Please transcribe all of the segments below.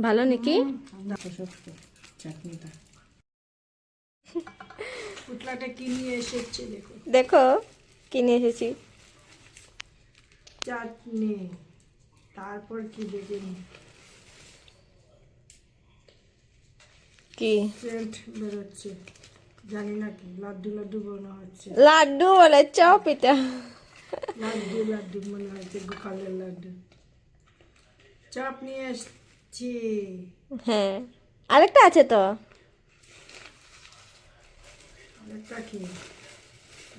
ভালো নাকি? চাটনিটা পুতলাটা কি নিয়ে এসেছে দেখো। দেখো কি নিয়ে এসেছি। চাটনি, তারপর কি দেখে নি, কি সেন্ট বেরোচ্ছে, জানি না কি, লাড্ডু লাড্ডু মনে হচ্ছে। লাড্ডু বলে চপ এটা। লাড্ডু লাড্ডু মনে হচ্ছে, গোপালের লাড্ডু। চপ নিয়ে এসছি। হ্যাঁ আরেকটা আছে তো। একটা কি,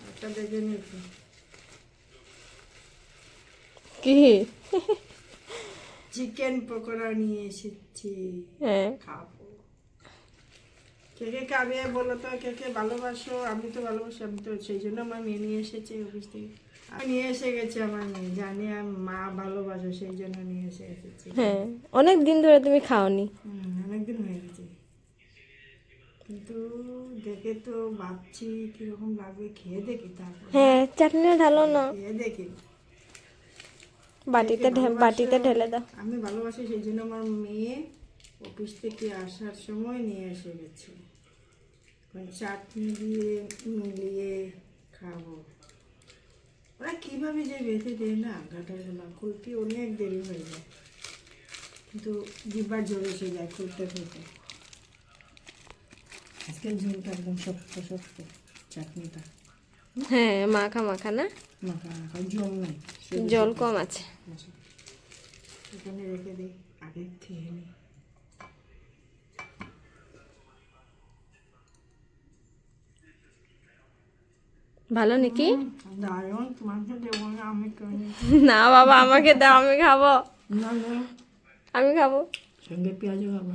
একটা দেখে নি একটু। কি? চিকেন পকোড়া নিয়ে এসেছি, হ্যাঁ খাবো। কে কে খাবে বলো তো, কে কে ভালোবাসো? আমি তো ভালোবাসি, আমি তো সেই জন্য আমার মেয়ে নিয়ে এসেছে অফিস থেকে। আমি নিয়ে এসে গেছি, আমার মেয়ে জানি আমি মা ভালোবাসো সেই জন্য নিয়ে এসে এসেছি। হ্যাঁ অনেক দিন ধরে তুমি খাওনি। অনেকদিন হয়ে গেছে, কিন্তু দেখে তো ভাবছি কিরকম লাগবে, খেয়ে দেখি তারপর। হ্যাঁ চাটনিটা ঢালো না, খেয়ে দেখি। বাটিতে বাটিতে ঢেলে দাও। আমি ভালোবাসি সেই জন্য আমার মেয়ে অফিস থেকে আসার সময় নিয়ে এসে গেছে। চাটনি দিয়ে মিলিয়ে খাবো। ওরা কিভাবে যে বেঁধে দেয় না গাঁটাগুলো, খুলতে অনেক দেরি হয়ে যায়, কিন্তু জিব্বার জোরে এসে যায় খুলতে খুলতে। আজকের ঝোলটা একদম শক্ত শক্ত, চাটনিটা হ্যাঁ মাখা মাখা না, মাখা মাখা, জল নাই, জল কম আছে। এখানে রেখে দিই, আগে খেয়ে নিই। ভালো নাকি? দারুণ, তোমাকে দেবো না, আমি করি। না বাবা আমাকে দাও, আমি খাবো, না না, আমি খাবো। সঙ্গে পেঁয়াজও খাবো।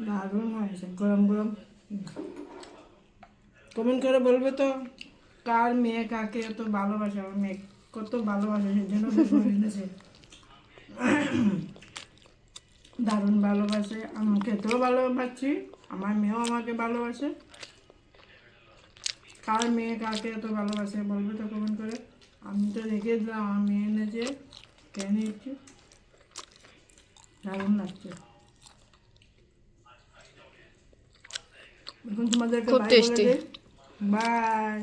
দারুণ হয়েছে, গরম গরম। কমেন্ট করে বলবে তো, কার মেয়ে কাকে এত ভালোবাসে। আমার মেয়ে কত ভালোবাসে, সেই জন্য তো করে এনেছে। দারুণ ভালোবাসে, আমি খেতেও ভালোবাসি, আমার মেয়েও আমাকে ভালোবাসে। কার মেয়ে কাকে এত ভালোবাসে বলবে তো কমেন্ট করে। আমি তো রেখে দিলাম, আমার মেয়ে এনেছে, খেয়ে নিচ্ছি, দারুণ লাগছে। এখন তোমাদেরকে খুব বাই বলে টেস্টি। They, by.